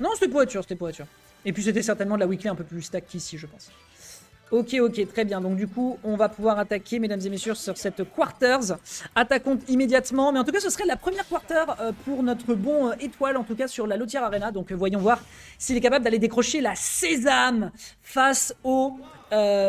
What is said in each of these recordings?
Non, c'était pour être sûr, c'était pour être sûr. Et puis c'était certainement de la weekly un peu plus stack qu'ici, je pense. Ok, ok, très bien. Donc du coup, on va pouvoir attaquer, mesdames et messieurs, sur cette quarters. Attaquons immédiatement. Mais en tout cas, ce serait la première quarter pour notre bon étoile, en tout cas sur la Lotière Arena. Donc voyons voir s'il est capable d'aller décrocher la sésame face au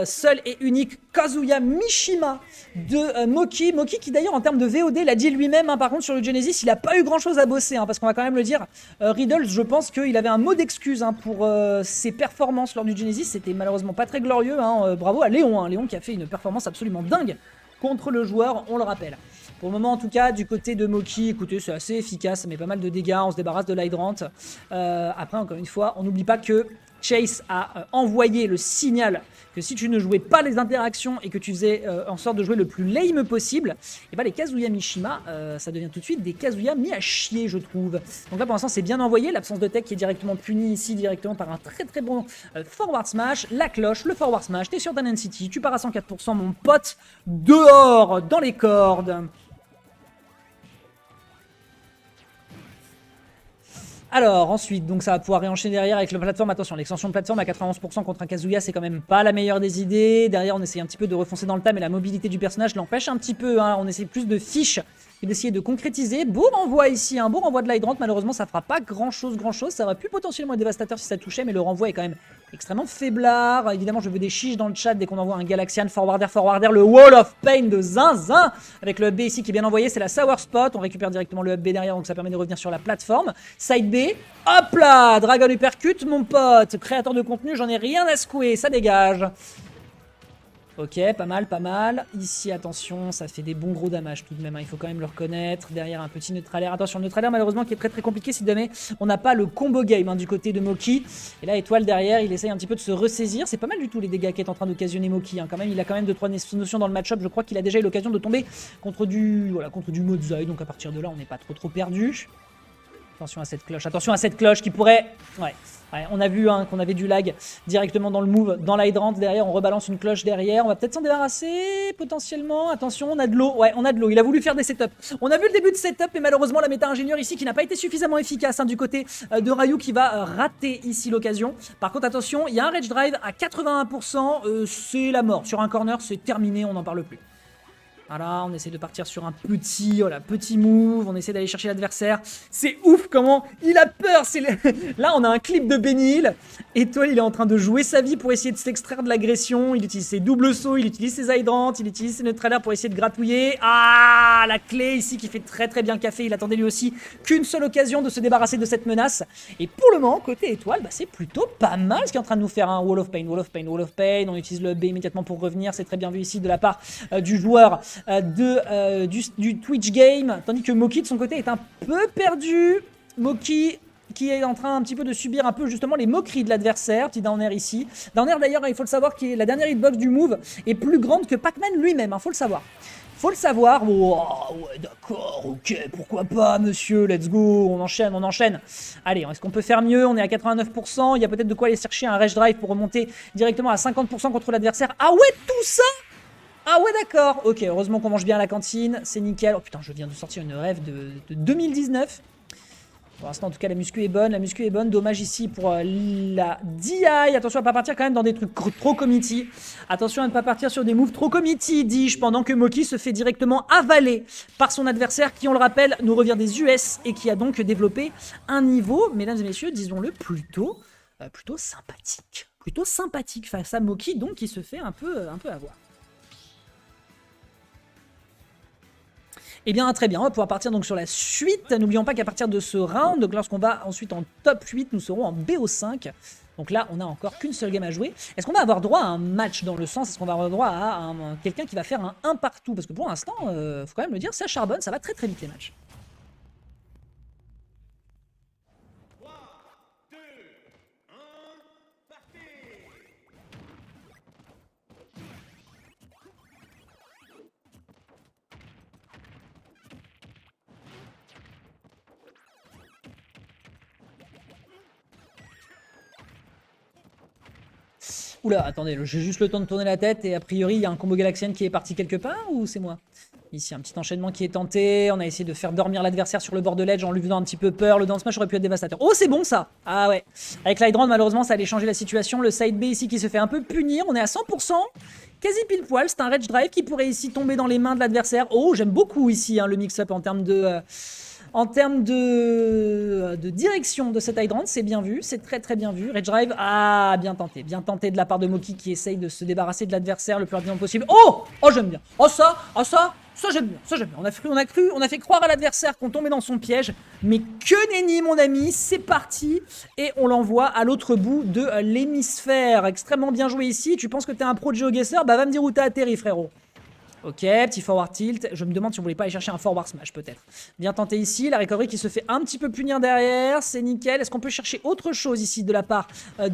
seul et unique Kazuya Mishima de Moki. Moki qui d'ailleurs en termes de VOD l'a dit lui-même, hein, par contre sur le Genesis, il n'a pas eu grand-chose à bosser, hein, parce qu'on va quand même le dire. Riddles, je pense qu'il avait un mot d'excuse, hein, pour ses performances lors du Genesis. C'était malheureusement pas très glorieux, hein. Bravo à Léon, hein, Léon qui a fait une performance absolument dingue contre le joueur, on le rappelle. Pour le moment, en tout cas, du côté de Moki, écoutez, c'est assez efficace, ça met pas mal de dégâts, on se débarrasse de l'hydrant. Après, encore une fois, on n'oublie pas que Chase a envoyé le signal que si tu ne jouais pas les interactions et que tu faisais en sorte de jouer le plus lame possible, et bah les Kazuya Mishima, ça devient tout de suite des Kazuya mis à chier, je trouve. Donc là, pour l'instant, c'est bien envoyé. L'absence de tech qui est directement punie ici, directement par un très très bon forward smash. La cloche, le forward smash, t'es sur Danan City, tu pars à 104%, mon pote, dehors, dans les cordes. Alors ensuite, donc ça va pouvoir réenchaîner derrière avec la plateforme. Attention, l'extension de plateforme à 91% contre un Kazuya, c'est quand même pas la meilleure des idées. Derrière, on essaye un petit peu de refoncer dans le tas, mais la mobilité du personnage l'empêche un petit peu, hein. On essaie plus de fiches que d'essayer de concrétiser. Beau renvoi ici, un beau renvoi de l'hydrant. Malheureusement, ça fera pas grand chose. Ça aurait pu potentiellement être dévastateur si ça touchait, mais le renvoi est quand même extrêmement faiblard. Évidemment, je veux des chiches dans le chat dès qu'on envoie un Galaxian forwarder, le Wall of Pain de Zinzin. Avec le hub B ici qui est bien envoyé, c'est la Sour Spot. On récupère directement le hub B derrière, donc ça permet de revenir sur la plateforme. Side B, hop là, Dragon Uppercut, mon pote. Créateur de contenu, j'en ai rien à secouer, ça dégage. Ok, pas mal, pas mal. Ici, attention, ça fait des bons gros damages tout de même, hein. Il faut quand même le reconnaître. Derrière, un petit neutralaire. Attention, le neutralaire, malheureusement, qui est très très compliqué si jamais on n'a pas le combo game, hein, du côté de Moki. Et là, Étoile derrière, il essaye un petit peu de se ressaisir. C'est pas mal du tout les dégâts qu'est en train d'occasionner Moki, hein. Quand même, il a quand même 2-3 notions dans le match-up. Je crois qu'il a déjà eu l'occasion de tomber contre du Mozai. Donc à partir de là, on n'est pas trop perdu. Attention à cette cloche. Attention à cette cloche qui pourrait... Ouais, on a vu, hein, qu'on avait du lag directement dans le move, dans l'hydrant. Derrière, on rebalance une cloche derrière. On va peut-être s'en débarrasser, potentiellement. Attention, on a de l'eau. Ouais, on a de l'eau. Il a voulu faire des setups. On a vu le début de setup, et malheureusement, la méta-ingénieure ici qui n'a pas été suffisamment efficace, hein, du côté de Ryu qui va rater ici l'occasion. Par contre, attention, il y a un Rage Drive à 81%. C'est la mort. Sur un corner, c'est terminé. On n'en parle plus. Voilà, on essaie de partir sur un petit move, on essaie d'aller chercher l'adversaire. C'est ouf comment il a peur. Là, on a un clip de Benny Hill. Étoile, il est en train de jouer sa vie pour essayer de s'extraire de l'agression. Il utilise ses doubles sauts, il utilise ses hydrantes, il utilise ses neutralaires pour essayer de gratouiller. Ah, la clé ici qui fait très très bien café. Il attendait lui aussi qu'une seule occasion de se débarrasser de cette menace. Et pour le moment, côté Étoile, bah, c'est plutôt pas mal ce qui est en train de nous faire un Wall of Pain. On utilise le B immédiatement pour revenir. C'est très bien vu ici de la part du joueur du Twitch Game, tandis que Moki de son côté est un peu perdu. Moki qui est en train un petit peu de subir un peu justement les moqueries de l'adversaire. Petit down air ici. Down air d'ailleurs, il faut le savoir, que la dernière hitbox du move est plus grande que Pac-Man lui-même, hein, faut le savoir. Faut le savoir. Oh, ouais, d'accord, ok, pourquoi pas, monsieur, let's go, on enchaîne. Allez, est-ce qu'on peut faire mieux? On est à 89%, il y a peut-être de quoi aller chercher un Rage Drive pour remonter directement à 50% contre l'adversaire. Ah ouais, tout ça? Ah ouais, d'accord. Ok, heureusement qu'on mange bien à la cantine, c'est nickel. Oh putain, je viens de sortir une rêve de 2019. Pour l'instant, en tout cas, la muscu est bonne. Dommage ici pour la DI. Attention à ne pas partir quand même dans des trucs trop committee. Attention à ne pas partir sur des moves trop committee, dis-je, pendant que Moki se fait directement avaler par son adversaire qui, on le rappelle, nous revient des US et qui a donc développé un niveau, mesdames et messieurs, disons-le, plutôt sympathique. Plutôt sympathique face à Moki, donc qui se fait un peu avoir. Eh bien, très bien, on va pouvoir partir donc sur la suite. N'oublions pas qu'à partir de ce round, donc lorsqu'on va ensuite en top 8, nous serons en BO5. Donc là, on n'a encore qu'une seule game à jouer. Est-ce qu'on va avoir droit à un match dans le sens? Est-ce qu'on va avoir droit à quelqu'un qui va faire un 1 partout? Parce que pour l'instant, faut quand même le dire, ça charbonne, ça va très très vite les matchs. Oula, attendez, j'ai juste le temps de tourner la tête et a priori il y a un combo Galaxian qui est parti quelque part ou c'est moi? Ici, un petit enchaînement qui est tenté. On a essayé de faire dormir l'adversaire sur le bord de l'edge en lui faisant un petit peu peur. Le down smash aurait pu être dévastateur. Oh, c'est bon ça. Ah ouais. Avec l'Hydrant, malheureusement, ça allait changer la situation. Le side B ici qui se fait un peu punir. On est à 100%. Quasi pile poil. C'est un Rage Drive qui pourrait ici tomber dans les mains de l'adversaire. Oh, j'aime beaucoup ici hein, le mix-up en termes de... de direction de cette Hydrant, c'est bien vu, c'est très très bien vu. Rage Drive, ah, bien tenté de la part de Moki qui essaye de se débarrasser de l'adversaire le plus rapidement possible. Oh, oh j'aime bien. Oh ça j'aime bien, ça j'aime bien. On a fait croire à l'adversaire qu'on tombait dans son piège, mais que nenni mon ami, c'est parti et on l'envoie à l'autre bout de l'hémisphère. Extrêmement bien joué ici. Tu penses que t'es un pro de GeoGuessr? Bah va me dire où t'as atterri frérot. Ok, petit forward tilt. Je me demande si on voulait pas aller chercher un forward smash peut-être. Bien tenté ici. La recovery qui se fait un petit peu punir derrière. C'est nickel. Est-ce qu'on peut chercher autre chose ici de la part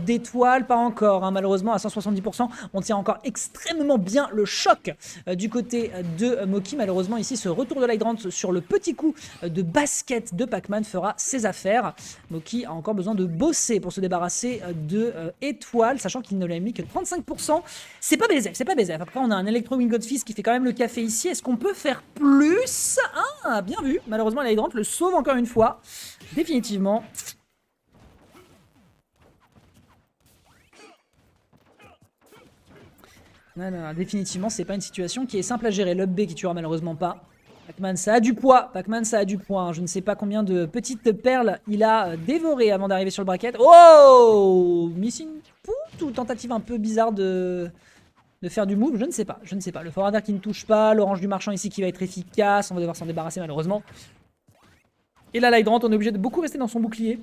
d'Étoile? Pas encore. Hein. Malheureusement, à 170%, on tient encore extrêmement bien le choc du côté de Moki. Malheureusement, ici, ce retour de l'Hydrant sur le petit coup de basket de Pac-Man fera ses affaires. Moki a encore besoin de bosser pour se débarrasser de Étoile, sachant qu'il ne l'a mis que 35%. C'est pas BZF, c'est pas BZF. Après, on a un Electro Wing Godfist qui fait quand même le café ici. Est-ce qu'on peut faire plus? Ah, bien vu. Malheureusement, l'Hydrant le sauve encore une fois. Définitivement. Non, définitivement, c'est pas une situation qui est simple à gérer. L'up B qui tuera malheureusement pas. Pac-Man, ça a du poids. Pac-Man, ça a du poids. Je ne sais pas combien de petites perles il a dévoré avant d'arriver sur le bracket. Oh! Missing put ou tentative un peu bizarre de faire du move, je ne sais pas, Le forwarder qui ne touche pas, l'orange du marchand ici qui va être efficace, on va devoir s'en débarrasser malheureusement. Et là, l'Hydrant, on est obligé de beaucoup rester dans son bouclier.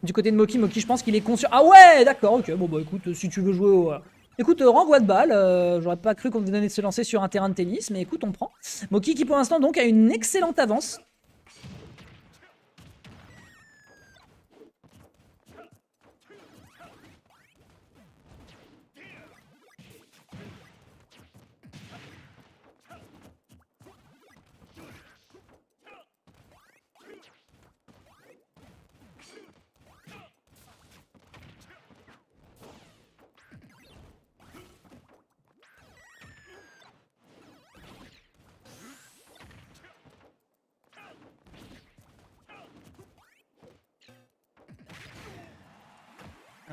Du côté de Moki, je pense qu'il est conscient. Ah ouais, d'accord, ok, bon bah écoute, si tu veux jouer au... Écoute, renvoi de balle, j'aurais pas cru qu'on vous donnait de se lancer sur un terrain de tennis, mais écoute, on prend. Moki qui pour l'instant donc a une excellente avance.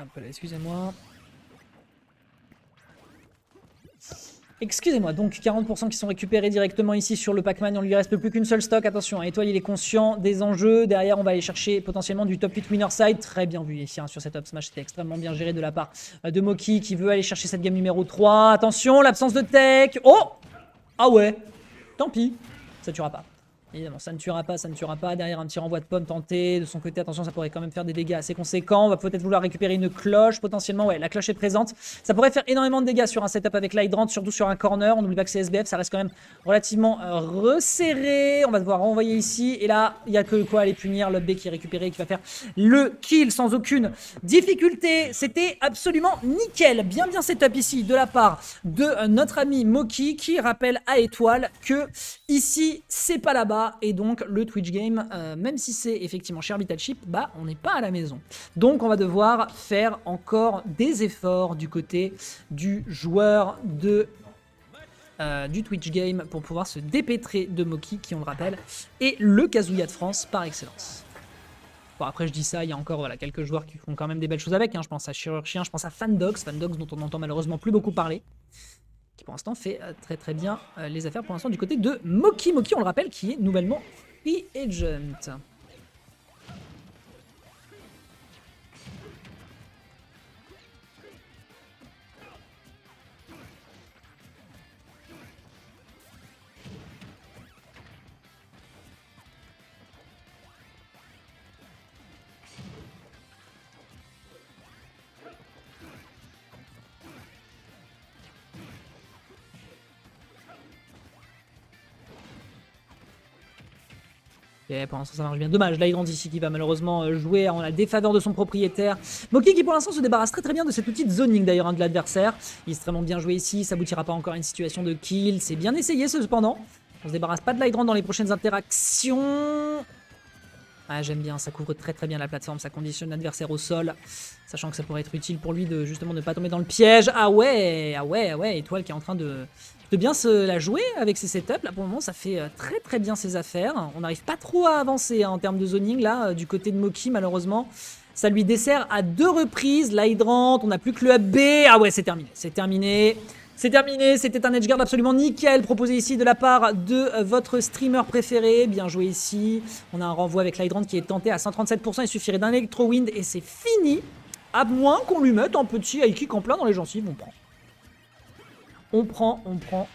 Hop là, excusez-moi. Excusez-moi, donc 40% qui sont récupérés directement ici sur le Pac-Man, on lui reste plus qu'une seule stock, attention, Étoile il est conscient des enjeux, derrière on va aller chercher potentiellement du top 8 winner side, très bien vu ici hein, sur cette up smash, c'était extrêmement bien géré de la part de Moki qui veut aller chercher cette game numéro 3, attention, l'absence de tech, oh! Ah ouais, tant pis, ça tuera pas. Évidemment, ça ne tuera pas. Derrière, un petit renvoi de pomme tenté. De son côté, attention, ça pourrait quand même faire des dégâts assez conséquents. On va peut-être vouloir récupérer une cloche, potentiellement. Ouais, la cloche est présente. Ça pourrait faire énormément de dégâts sur un setup avec l'Hydrant, surtout sur un corner. On n'oublie pas que c'est SBF, ça reste quand même relativement resserré. On va devoir renvoyer ici. Et là, il n'y a que quoi aller punir. Le B qui est récupéré, qui va faire le kill sans aucune difficulté. C'était absolument nickel. Bien setup ici de la part de notre ami Moki, qui rappelle à Étoile que ici, c'est pas là-bas. Et donc le Twitch game, même si c'est effectivement chez Orbital Chip, bah on n'est pas à la maison. Donc on va devoir faire encore des efforts du côté du joueur de du Twitch game pour pouvoir se dépêtrer de Moki, qui on le rappelle est le Kazuya de France par excellence. Bon après je dis ça, il y a encore voilà, quelques joueurs qui font quand même des belles choses avec, hein. Je pense à Chirurgien, je pense à Fandox dont on entend malheureusement plus beaucoup parler, qui pour l'instant fait très bien les affaires pour l'instant du côté de Moki. Moki, on le rappelle, qui est nouvellement Free Agent. Et pour l'instant ça marche bien. Dommage, l'Hydrant ici qui va malheureusement jouer en la défaveur de son propriétaire. Moki qui pour l'instant se débarrasse très bien de cet outil de zoning d'ailleurs hein, de l'adversaire. Il est extrêmement bien joué ici, ça aboutira pas encore à une situation de kill. C'est bien essayé cependant. On se débarrasse pas de l'Hydrant dans les prochaines interactions. Ah, j'aime bien, ça couvre très très bien la plateforme, ça conditionne l'adversaire au sol, sachant que ça pourrait être utile pour lui de justement ne pas tomber dans le piège. Ah ouais, Étoile qui est en train de bien se la jouer avec ses setups. Là pour le moment ça fait très très bien ses affaires. On n'arrive pas trop à avancer en termes de zoning là, du côté de Moki malheureusement. Ça lui dessert à 2 reprises, l'hydrant, on n'a plus que le up B. Ah ouais, c'est terminé, c'est terminé. C'est terminé, c'était un edgeguard absolument nickel proposé ici de la part de votre streamer préféré. Bien joué ici. On a un renvoi avec l'hydrant qui est tenté à 137%. Il suffirait d'un Electro-Wind et c'est fini. À moins qu'on lui mette un petit high kick en plein dans les gencives. On prend. On prend.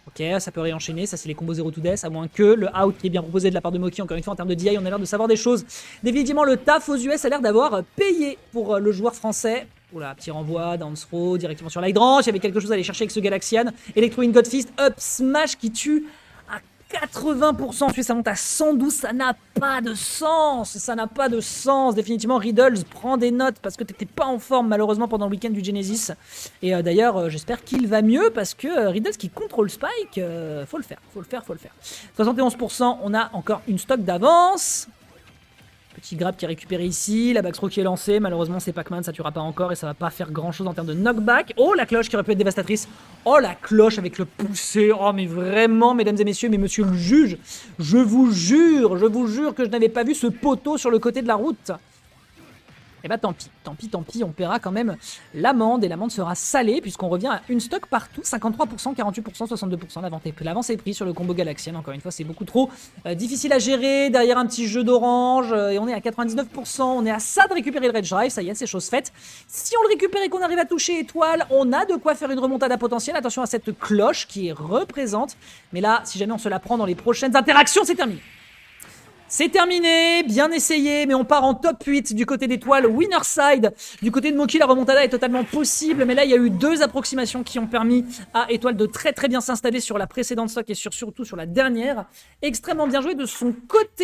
Ok, ça peut réenchaîner. Ça, c'est les combos 0 to death. À moins que le out qui est bien proposé de la part de Moki. Encore une fois, en termes de DI, on a l'air de savoir des choses. Définitivement, le taf aux US a l'air d'avoir payé pour le joueur français. Oula, petit renvoi, down throw, directement sur l'hydrant. Il y avait quelque chose à aller chercher avec ce Galaxian. Electro in Godfist, up smash qui tue à 80%. Ensuite, ça monte à 112. Ça n'a pas de sens. Ça n'a pas de sens. Définitivement, Riddles prend des notes parce que t'étais pas en forme malheureusement pendant le week-end du Genesis. Et d'ailleurs, j'espère qu'il va mieux parce que Riddles qui contrôle Spike, faut le faire. 71%, on a encore une stock d'avance. Petit grab qui est récupéré ici, la backthrow qui est lancée, malheureusement c'est Pac-Man, ça tuera pas encore et ça va pas faire grand chose en termes de knockback. Oh la cloche qui aurait pu être dévastatrice, oh la cloche avec le poussé, oh mais vraiment mesdames et messieurs, mais monsieur le juge, je vous jure que je n'avais pas vu ce poteau sur le côté de la route. Et bah tant pis, on paiera quand même l'amende et l'amende sera salée puisqu'on revient à une stock partout, 53%, 48%, 62%, l'avance est prise sur le combo Galaxian, encore une fois c'est beaucoup trop difficile à gérer, derrière un petit jeu d'orange et on est à 99%, on est à ça de récupérer le Rage Drive, ça y est c'est chose faite. Si on le récupère et qu'on arrive à toucher étoile, on a de quoi faire une remontada potentielle, attention à cette cloche qui est représente, mais là si jamais on se la prend dans les prochaines interactions c'est terminé. C'est terminé, bien essayé, mais on part en top 8 du côté d'Étoile, winner side. Du côté de Moki, la remontada est totalement possible, mais là, il y a eu 2 approximations qui ont permis à Étoile de très très bien s'installer sur la précédente stock et surtout sur la dernière. Extrêmement bien joué de son côté.